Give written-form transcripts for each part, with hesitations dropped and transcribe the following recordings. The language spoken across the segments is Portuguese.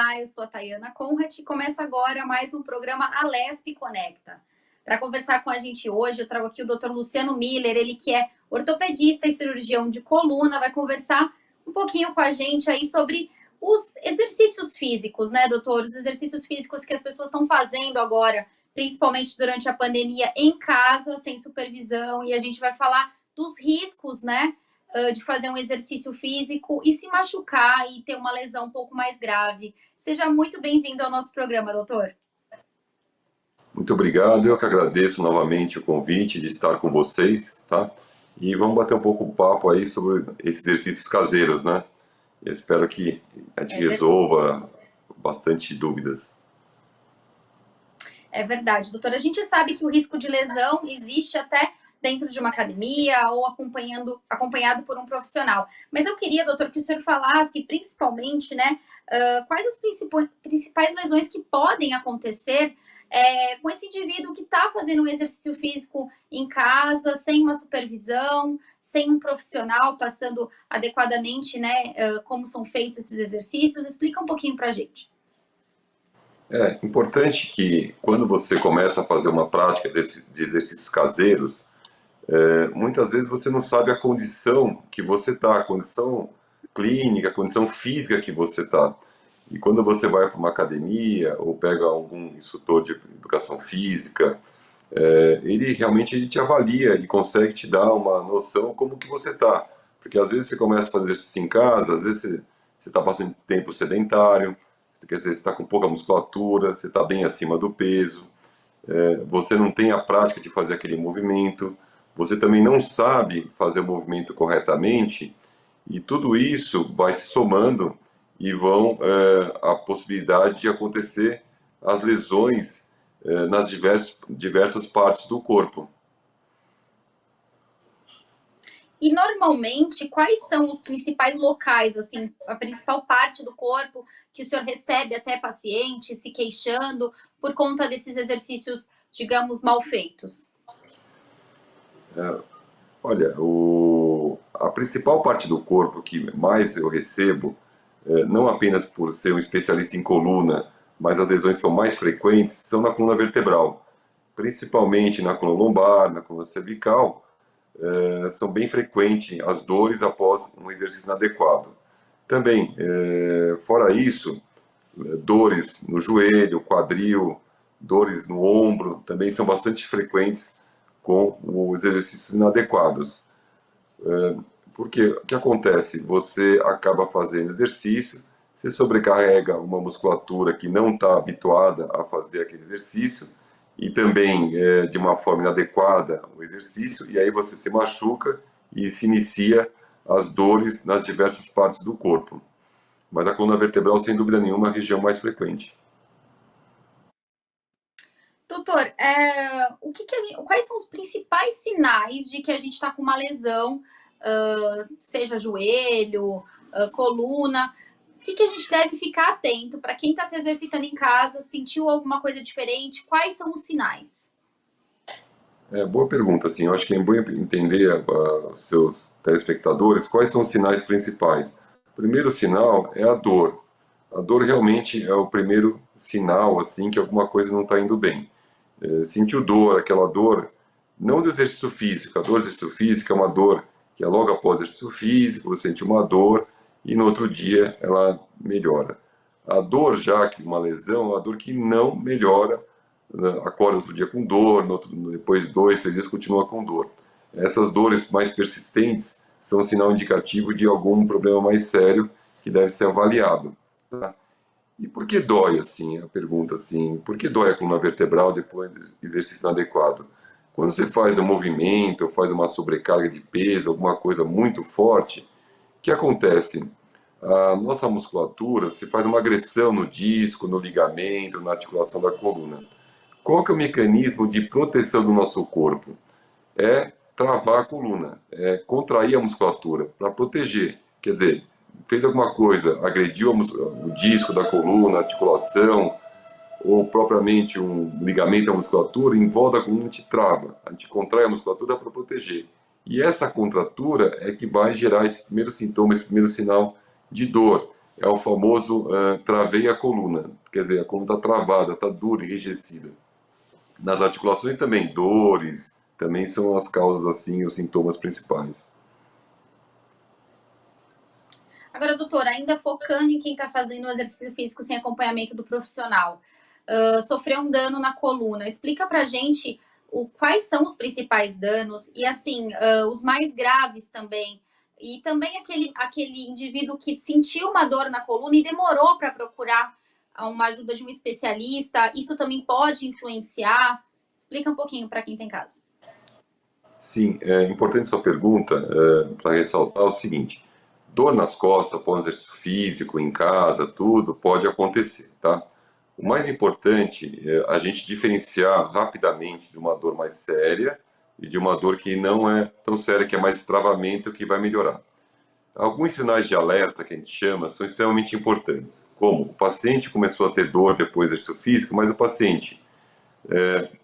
Olá, eu sou a Tayana Conrad e começa agora mais um programa Alesp Conecta. Para conversar com a gente hoje, eu trago aqui o Dr. Luciano Miller, ele que é ortopedista e cirurgião de coluna, vai conversar um pouquinho com a gente aí sobre os exercícios físicos, né, doutor? Os exercícios físicos que as pessoas estão fazendo agora, principalmente durante a pandemia, em casa, sem supervisão, e a gente vai falar dos riscos, né, de fazer um exercício físico e se machucar e ter uma lesão um pouco mais grave. Seja muito bem-vindo ao nosso programa, doutor. Muito obrigado, eu que agradeço novamente o convite de estar com vocês, tá? E vamos bater um pouco o papo aí sobre esses exercícios caseiros, né? Eu espero que a gente resolva bastante dúvidas. É verdade, doutor. A gente sabe que o risco de lesão existe até dentro de uma academia ou acompanhado por um profissional. Mas eu queria, doutor, que o senhor falasse principalmente, né, quais as principais lesões que podem acontecer com esse indivíduo que está fazendo um exercício físico em casa, sem uma supervisão, sem um profissional passando adequadamente, né, como são feitos esses exercícios. Explica um pouquinho para a gente. É importante que quando você começa a fazer uma prática de exercícios caseiros, muitas vezes você não sabe a condição que você está, a condição clínica, a condição física que você está. E quando você vai para uma academia ou pega algum instrutor de educação física, ele realmente te avalia e consegue te dar uma noção como que você está. Porque às vezes você começa a fazer exercício em casa, às vezes você está passando tempo sedentário, quer dizer, você está com pouca musculatura, você está bem acima do peso, você não tem a prática de fazer aquele movimento, você também não sabe fazer o movimento corretamente, e tudo isso vai se somando e vão a possibilidade de acontecer as lesões nas diversas partes do corpo. E normalmente, quais são os principais locais, assim, a principal parte do corpo que o senhor recebe até paciente se queixando por conta desses exercícios, digamos, mal feitos? Olha, a principal parte do corpo que mais eu recebo, não apenas por ser um especialista em coluna, mas as lesões são mais frequentes, são na coluna vertebral. Principalmente na coluna lombar, na coluna cervical, são bem frequentes as dores após um exercício inadequado. Também, fora isso, dores no joelho, quadril, dores no ombro, também são bastante frequentes com os exercícios inadequados. Porque o que acontece? Você acaba fazendo exercício, você sobrecarrega uma musculatura que não está habituada a fazer aquele exercício, e também de uma forma inadequada o exercício, e aí você se machuca e se inicia as dores nas diversas partes do corpo. Mas a coluna vertebral, sem dúvida nenhuma, é a região mais frequente. Doutor, quais são os principais sinais de que a gente está com uma lesão, seja joelho, coluna? O que a gente deve ficar atento para quem está se exercitando em casa, sentiu alguma coisa diferente? Quais são os sinais? Boa pergunta, assim, eu acho que é bom entender os seus telespectadores quais são os sinais principais. O primeiro sinal é a dor. A dor realmente é o primeiro sinal, assim, que alguma coisa não está indo bem. Sentiu dor, aquela dor, não do exercício físico, a dor do exercício físico é uma dor que é logo após o exercício físico, você sente uma dor e no outro dia ela melhora. A dor, já que uma lesão, é uma dor que não melhora, acorda outro dia com dor, depois de 2, 3 dias continua com dor. Essas dores mais persistentes são um sinal indicativo de algum problema mais sério que deve ser avaliado. Tá? E por que dói, assim, a pergunta assim, por que dói a coluna vertebral depois do exercício inadequado? Quando você faz um movimento, ou faz uma sobrecarga de peso, alguma coisa muito forte, o que acontece? A nossa musculatura, se faz uma agressão no disco, no ligamento, na articulação da coluna. Qual que é o mecanismo de proteção do nosso corpo? É travar a coluna, é contrair a musculatura para proteger. Quer dizer, fez alguma coisa, agrediu o disco da coluna, a articulação, ou propriamente um ligamento da musculatura, em volta da coluna a gente trava, a gente contrai a musculatura para proteger. E essa contratura é que vai gerar esse primeiro sintoma, esse primeiro sinal de dor. é o famoso travei a coluna, quer dizer, a coluna está travada, está dura, enrijecida. Nas articulações também, dores, também são as causas, assim, os sintomas principais. Agora, doutora, ainda focando em quem está fazendo o exercício físico sem acompanhamento do profissional, sofreu um dano na coluna. Explica pra gente quais são os principais danos e, assim, os mais graves também. E também aquele indivíduo que sentiu uma dor na coluna e demorou para procurar uma ajuda de um especialista. Isso também pode influenciar? Explica um pouquinho para quem tem casa. Sim, é importante sua pergunta para ressaltar o seguinte: dor nas costas após exercício físico, em casa, tudo pode acontecer, tá? O mais importante é a gente diferenciar rapidamente de uma dor mais séria e de uma dor que não é tão séria, que é mais travamento, que vai melhorar. Alguns sinais de alerta, que a gente chama, são extremamente importantes, como o paciente começou a ter dor depois do exercício físico, mas o paciente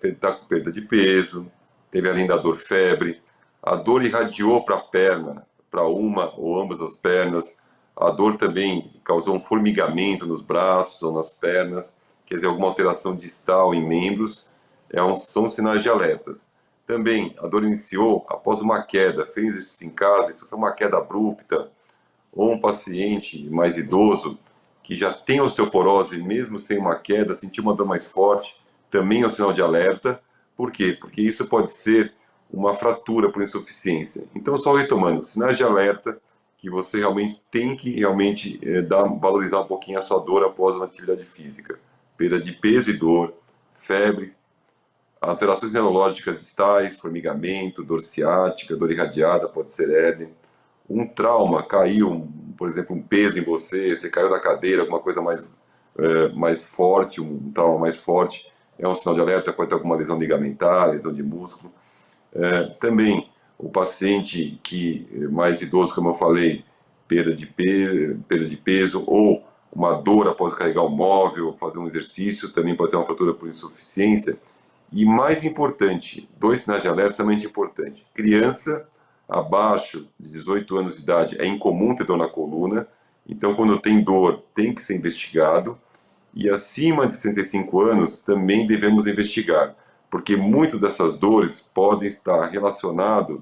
está com perda de peso, teve além da dor febre, a dor irradiou para a perna, para uma ou ambas as pernas, a dor também causou um formigamento nos braços ou nas pernas, quer dizer, alguma alteração distal em membros, são sinais de alertas. Também, a dor iniciou após uma queda, fez exercício em casa, isso foi uma queda abrupta, ou um paciente mais idoso que já tem osteoporose, mesmo sem uma queda, sentiu uma dor mais forte, também é um sinal de alerta. Por quê? Porque isso pode ser uma fratura por insuficiência. Então, só retomando, sinais de alerta que você realmente tem que valorizar um pouquinho a sua dor após uma atividade física. Perda de peso e dor, febre, alterações neurológicas distais, formigamento, dor ciática, dor irradiada, pode ser hérnia. Um trauma, caiu, por exemplo, um peso em você, você caiu da cadeira, alguma coisa mais forte, um trauma mais forte, é um sinal de alerta, pode ter alguma lesão ligamentar, lesão de músculo. Também, o paciente que mais idoso, como eu falei, perda de peso ou uma dor após carregar um móvel, fazer um exercício, também pode ser uma fratura por insuficiência. E mais importante, dois sinais de alerta extremamente importantes. Criança abaixo de 18 anos de idade é incomum ter dor na coluna, então quando tem dor tem que ser investigado. E acima de 65 anos também devemos investigar, porque muitas dessas dores podem estar relacionadas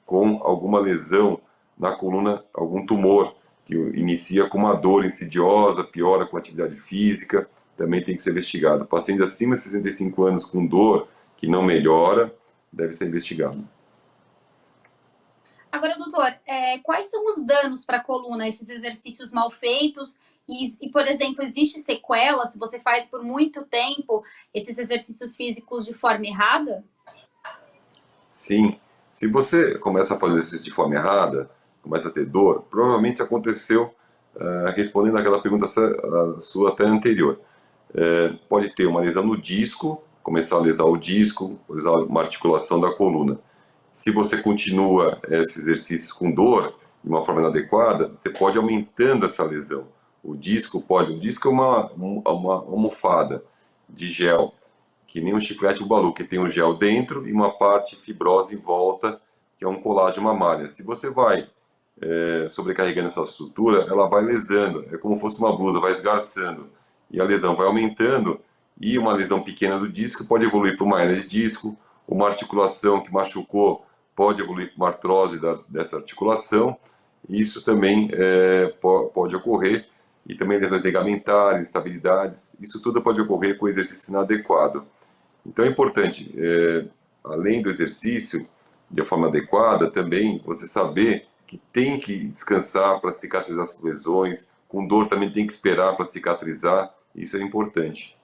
com alguma lesão na coluna, algum tumor, que inicia com uma dor insidiosa, piora com a atividade física, também tem que ser investigado. Paciente acima de 65 anos com dor que não melhora, deve ser investigado. Agora, doutor, quais são os danos para a coluna, esses exercícios mal feitos? Por exemplo, existe sequela se você faz por muito tempo esses exercícios físicos de forma errada? Sim. Se você começa a fazer exercício de forma errada, começa a ter dor, provavelmente isso aconteceu respondendo àquela pergunta sua até anterior. Pode ter uma lesão no disco, começar a lesar o disco, lesar uma articulação da coluna. Se você continua esse exercício com dor, de uma forma inadequada, você pode ir aumentando essa lesão. O disco é uma almofada de gel, que nem um chiclete ou balu, que tem um gel dentro e uma parte fibrosa em volta, que é um colágeno, uma malha. Se você vai sobrecarregando essa estrutura, ela vai lesando, é como se fosse uma blusa, vai esgarçando, e a lesão vai aumentando, e uma lesão pequena do disco pode evoluir para uma hernia de disco, uma articulação que machucou pode evoluir para uma artrose dessa articulação, e isso também pode ocorrer, e também lesões ligamentares, instabilidades, isso tudo pode ocorrer com exercício inadequado. Então é importante, além do exercício, de forma adequada, também você saber que tem que descansar para cicatrizar as lesões, com dor também tem que esperar para cicatrizar, isso é importante.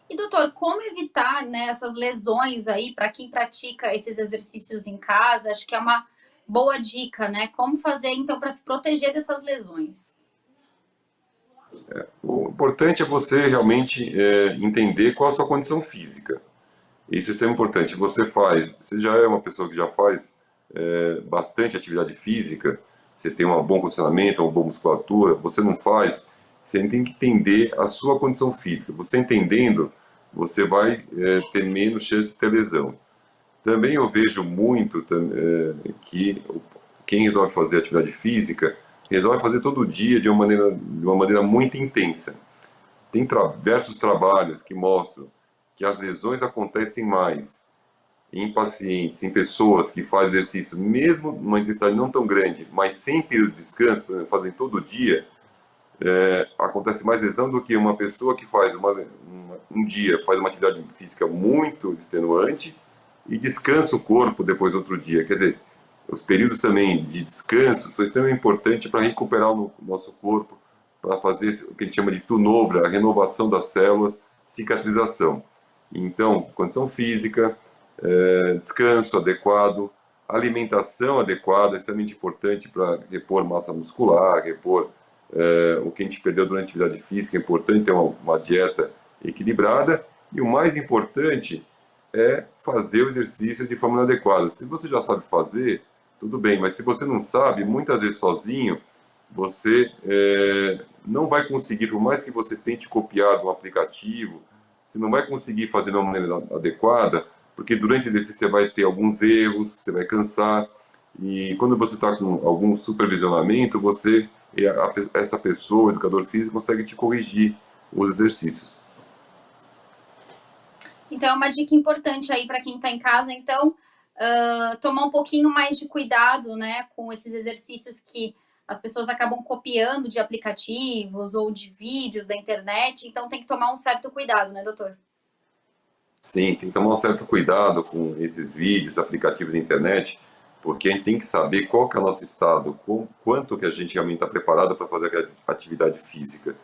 E, doutor, como evitar, né, essas lesões aí para quem pratica esses exercícios em casa? Acho que é uma boa dica, né? Como fazer, então, para se proteger dessas lesões? O importante é você realmente entender qual a sua condição física. Isso é extremamente importante. Você já é uma pessoa que já faz bastante atividade física, você tem um bom condicionamento, uma boa musculatura, você não faz, você tem que entender a sua condição física. Você entendendo, você vai ter menos chance de ter lesão. Também eu vejo muito que quem resolve fazer atividade física resolve fazer todo dia de uma maneira muito intensa. Tem diversos trabalhos que mostram que as lesões acontecem mais em pacientes, em pessoas que fazem exercício, mesmo numa intensidade não tão grande, mas sem período de descanso, por exemplo, fazem todo dia, acontece mais lesão do que uma pessoa que faz um dia, faz uma atividade física muito extenuante e descansa o corpo depois do outro dia. Quer dizer, os períodos também de descanso são extremamente importantes para recuperar o nosso corpo, para fazer o que a gente chama de turnover, a renovação das células, cicatrização. Então, condição física, descanso adequado, alimentação adequada, é extremamente importante para repor massa muscular, repor o que a gente perdeu durante a atividade física. É importante ter uma dieta equilibrada, e o mais importante é fazer o exercício de forma adequada. Se você já sabe fazer, tudo bem, mas se você não sabe, muitas vezes sozinho, você não vai conseguir, por mais que você tente copiar de um aplicativo, você não vai conseguir fazer de uma maneira adequada, porque durante o exercício você vai ter alguns erros, você vai cansar, e quando você está com algum supervisionamento, essa pessoa, o educador físico, consegue te corrigir os exercícios. Então, é uma dica importante aí para quem está em casa, então, tomar um pouquinho mais de cuidado, né, com esses exercícios que as pessoas acabam copiando de aplicativos ou de vídeos da internet, então tem que tomar um certo cuidado, né, doutor? Sim, tem que tomar um certo cuidado com esses vídeos, aplicativos da internet, porque a gente tem que saber qual que é o nosso estado, quanto que a gente realmente está preparado para fazer aquela atividade física.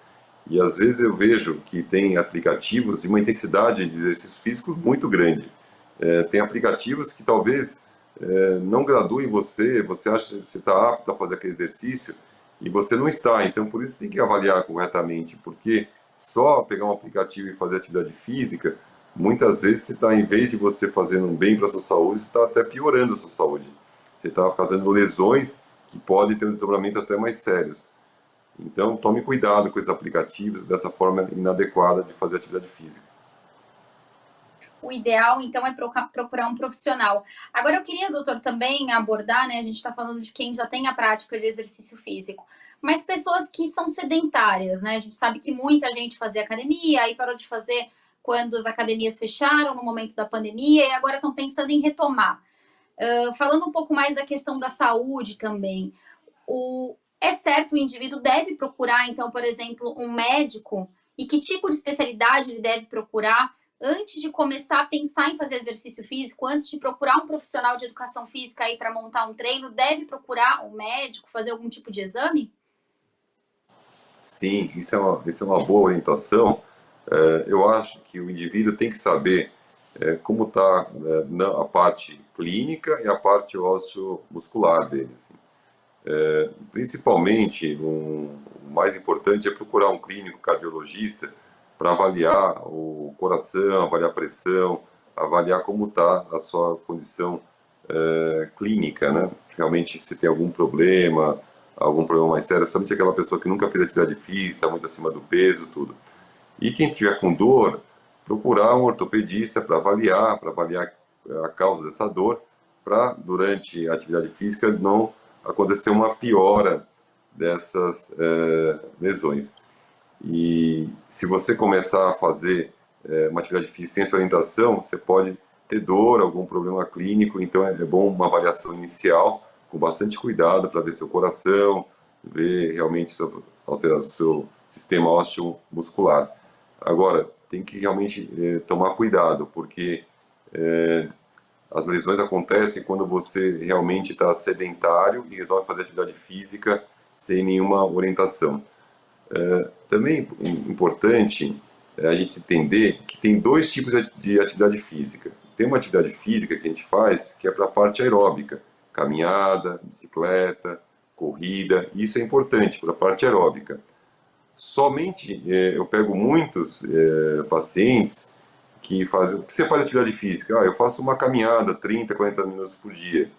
E às vezes eu vejo que tem aplicativos de uma intensidade de exercícios físicos muito grande. Tem aplicativos que talvez não graduem você acha que você está apto a fazer aquele exercício e você não está. Então, por isso tem que avaliar corretamente, porque só pegar um aplicativo e fazer atividade física, muitas vezes você está, em vez de você fazendo um bem para a sua saúde, você está até piorando a sua saúde. Você está fazendo lesões que podem ter um desdobramento até mais sérios. Então, tome cuidado com esses aplicativos, dessa forma inadequada de fazer atividade física. O ideal, então, é procurar um profissional. Agora, eu queria, doutor, também abordar, né? A gente está falando de quem já tem a prática de exercício físico, mas pessoas que são sedentárias, né? A gente sabe que muita gente fazia academia, aí parou de fazer quando as academias fecharam no momento da pandemia e agora estão pensando em retomar. Falando um pouco mais da questão da saúde também, é certo, o indivíduo deve procurar, então, por exemplo, um médico, e que tipo de especialidade ele deve procurar antes de começar a pensar em fazer exercício físico, antes de procurar um profissional de educação física aí para montar um treino, deve procurar um médico, fazer algum tipo de exame? Sim, isso é uma boa orientação. Eu acho que o indivíduo tem que saber como está a parte clínica e a parte osteomuscular dele. Assim. Principalmente, o mais importante é procurar um clínico cardiologista para avaliar o coração, avaliar a pressão, avaliar como está a sua condição clínica, né? Realmente, se tem algum problema mais sério, principalmente aquela pessoa que nunca fez atividade física, está muito acima do peso, tudo. E quem tiver com dor, procurar um ortopedista para avaliar a causa dessa dor, para, durante a atividade física, não acontecer uma piora dessas lesões. E se você começar a fazer uma atividade física sem essa orientação, você pode ter dor, algum problema clínico, então é bom uma avaliação inicial, com bastante cuidado, para ver seu coração, ver realmente alterar o seu sistema osteomuscular. Agora, tem que realmente tomar cuidado, porque as lesões acontecem quando você realmente está sedentário e resolve fazer atividade física sem nenhuma orientação. Também é importante a gente entender que tem dois tipos de atividade física. Tem uma atividade física que a gente faz que é para a parte aeróbica, caminhada, bicicleta, corrida, isso é importante para a parte aeróbica. Somente eu pego muitos pacientes que fazem. O que você faz atividade física? Eu faço uma caminhada 30, 40 minutos por dia.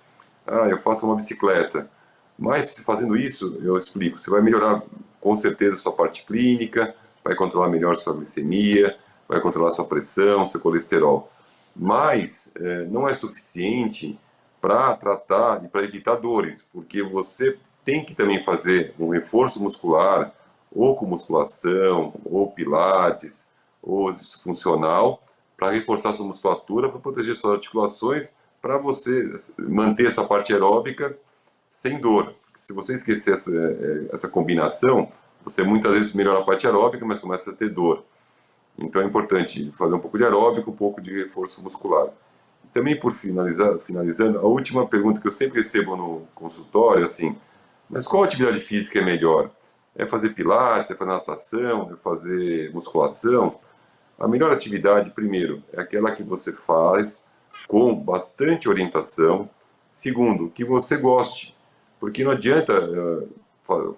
Eu faço uma bicicleta. Mas fazendo isso, eu explico, você vai melhorar com certeza a sua parte clínica, vai controlar melhor sua glicemia, vai controlar sua pressão, seu colesterol. Mas não é suficiente para tratar e para evitar dores, porque você tem que também fazer um reforço muscular, ou com musculação, ou pilates, ou exercício funcional, para reforçar sua musculatura, para proteger suas articulações, para você manter essa parte aeróbica sem dor. Se você esquecer essa combinação, você muitas vezes melhora a parte aeróbica, mas começa a ter dor. Então é importante fazer um pouco de aeróbico, um pouco de reforço muscular. Também por finalizando, a última pergunta que eu sempre recebo no consultório é assim, mas qual atividade física é melhor? É fazer pilates, é fazer natação, é fazer musculação? A melhor atividade, primeiro, é aquela que você faz com bastante orientação. Segundo, que você goste. Porque não adianta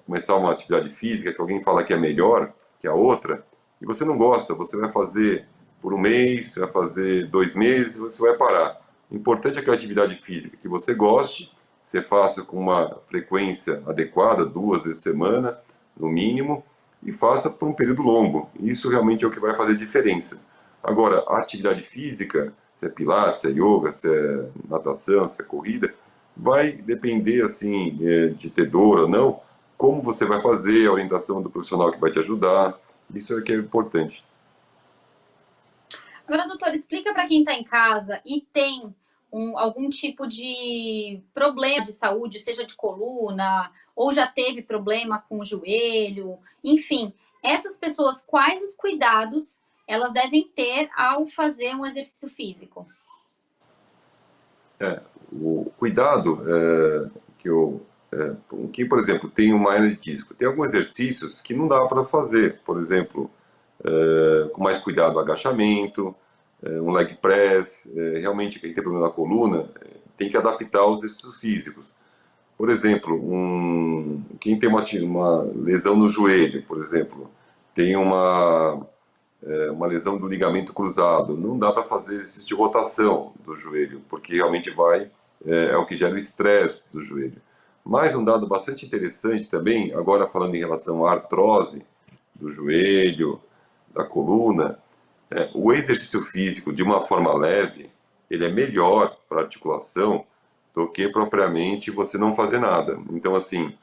começar uma atividade física que alguém fala que é melhor que a outra, e você não gosta, você vai fazer por um mês, você vai fazer 2 meses, você vai parar. O importante é aquela atividade física que você goste, você faça com uma frequência adequada, 2 vezes por semana, no mínimo, e faça por um período longo. Isso realmente é o que vai fazer diferença. Agora, a atividade física, se é pilates, se é yoga, se é natação, se é corrida, vai depender assim de ter dor ou não, como você vai fazer, a orientação do profissional que vai te ajudar, isso é que é importante. Agora, doutor, explica para quem está em casa e tem algum tipo de problema de saúde, seja de coluna, ou já teve problema com o joelho, enfim, essas pessoas, quais os cuidados elas devem ter ao fazer um exercício físico? O cuidado que que, por exemplo, tem uma hernia de disco, tem alguns exercícios que não dá para fazer, por exemplo, com mais cuidado, agachamento, um leg press, realmente quem tem problema na coluna tem que adaptar os exercícios físicos. Por exemplo, quem tem uma lesão no joelho, por exemplo, tem uma lesão do ligamento cruzado, não dá para fazer exercício de rotação do joelho, porque realmente é o que gera o estresse do joelho. Mas um dado bastante interessante também, agora falando em relação à artrose do joelho, da coluna, o exercício físico de uma forma leve, ele é melhor para a articulação do que propriamente você não fazer nada. Então, assim,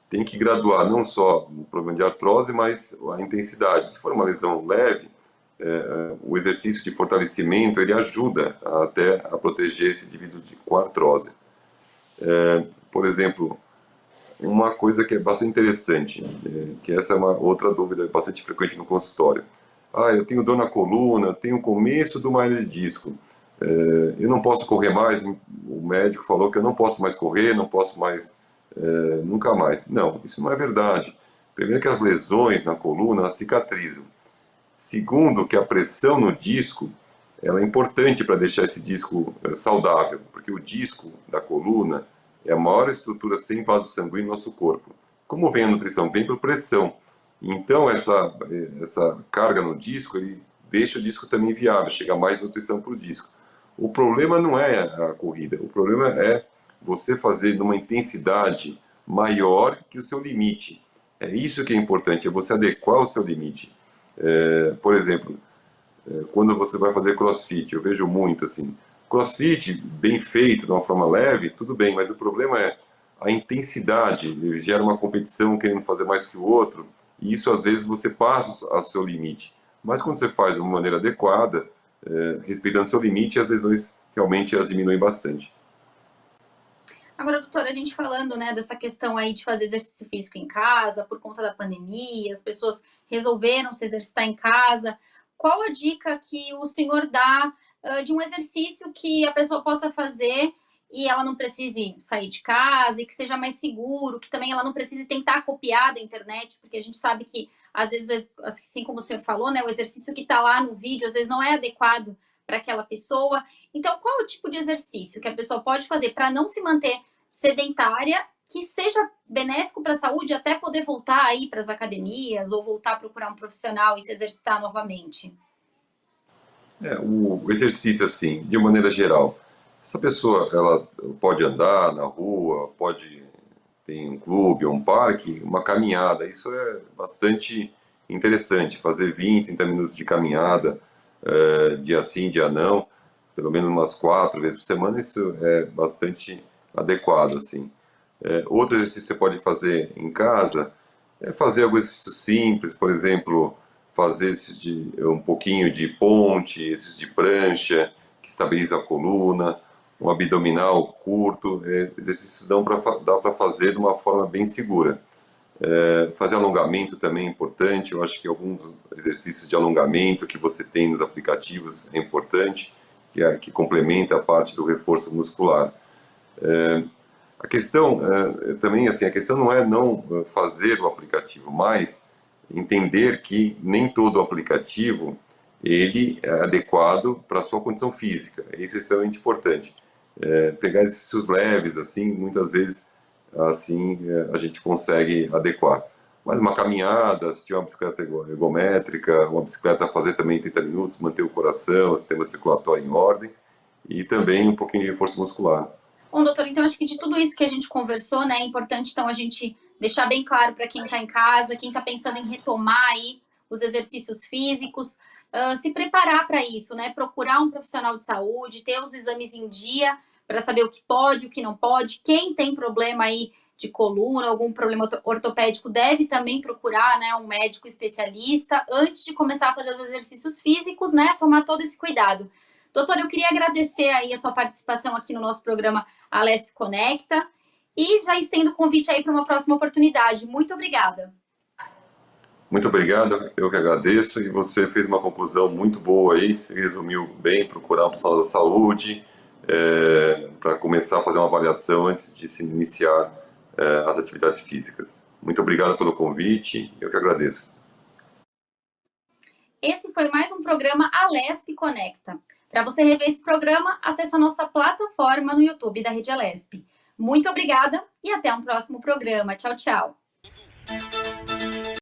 tem que graduar não só o problema de artrose, mas a intensidade. Se for uma lesão leve, o exercício de fortalecimento ele ajuda até a proteger esse indivíduo com artrose. Por exemplo, uma coisa que é bastante interessante, que essa é uma outra dúvida bastante frequente no consultório. Eu tenho dor na coluna, eu tenho começo do hernia de disco, eu não posso correr mais, o médico falou que eu não posso mais correr, não posso mais, nunca mais. Não, isso não é verdade. Primeiro que as lesões na coluna, elas cicatrizam. Segundo, que a pressão no disco ela é importante para deixar esse disco saudável, porque o disco da coluna é a maior estrutura sem vaso sanguíneo no nosso corpo. Como vem a nutrição? Vem por pressão. Então, essa carga no disco, ele deixa o disco também viável, chega mais nutrição para o disco. O problema não é a corrida, o problema é você fazer numa intensidade maior que o seu limite. É isso que é importante, é você adequar o seu limite. Por exemplo, quando você vai fazer crossfit, eu vejo muito assim, crossfit bem feito, de uma forma leve, tudo bem, mas o problema é a intensidade, ele gera uma competição querendo fazer mais que o outro, e isso às vezes você passa ao seu limite. Mas quando você faz de uma maneira adequada, respeitando seu limite, as lesões realmente elas diminuem bastante. Agora, doutora, a gente falando, né, dessa questão aí de fazer exercício físico em casa, por conta da pandemia, as pessoas resolveram se exercitar em casa. Qual a dica que o senhor dá de um exercício que a pessoa possa fazer e ela não precise sair de casa e que seja mais seguro, que também ela não precise tentar copiar da internet, porque a gente sabe que, às vezes, assim como o senhor falou, né, o exercício que está lá no vídeo, às vezes não é adequado para aquela pessoa. Então, qual é o tipo de exercício que a pessoa pode fazer para não se manter sedentária, que seja benéfico para a saúde, até poder voltar aí para as academias ou voltar a procurar um profissional e se exercitar novamente? O exercício, assim, de maneira geral, essa pessoa, ela pode andar na rua, pode ter um clube ou um parque, uma caminhada, isso é bastante interessante, fazer 20, 30 minutos de caminhada, dia sim, dia não, pelo menos umas 4 vezes por semana, isso é bastante adequado, assim. Outro exercício que você pode fazer em casa é fazer alguns exercícios simples, por exemplo, fazer um pouquinho de ponte, exercício de prancha, que estabiliza a coluna, um abdominal curto, exercícios dá para fazer de uma forma bem segura. Fazer alongamento também é importante, eu acho que alguns exercícios de alongamento que você tem nos aplicativos é importante, que complementa a parte do reforço muscular. A questão também, assim, a questão não é não fazer o aplicativo, mas entender que nem todo aplicativo ele é adequado para a sua condição física. Isso é extremamente importante. Pegar exercícios leves, assim, muitas vezes, assim, a gente consegue adequar. Mas uma caminhada, se tiver uma bicicleta ergométrica, uma bicicleta a fazer também 30 minutos, manter o coração, o sistema circulatório em ordem, e também um pouquinho de reforço muscular. Bom, doutor, então acho que de tudo isso que a gente conversou, né, é importante então a gente deixar bem claro para quem está em casa, quem está pensando em retomar aí os exercícios físicos, se preparar para isso, né, procurar um profissional de saúde, ter os exames em dia para saber o que pode, o que não pode. Quem tem problema aí de coluna, algum problema ortopédico, deve também procurar, né, um médico especialista antes de começar a fazer os exercícios físicos, né, tomar todo esse cuidado. Doutor, eu queria agradecer aí a sua participação aqui no nosso programa Alesp Conecta e já estendo o convite aí para uma próxima oportunidade. Muito obrigada. Muito obrigado, eu que agradeço, e você fez uma conclusão muito boa aí, resumiu bem, procurar um profissional da saúde, para começar a fazer uma avaliação antes de se iniciar as atividades físicas. Muito obrigado pelo convite, eu que agradeço. Esse foi mais um programa Alesp Conecta. Para você rever esse programa, acesse a nossa plataforma no YouTube da Rede Alesp. Muito obrigada e até um próximo programa. Tchau, tchau.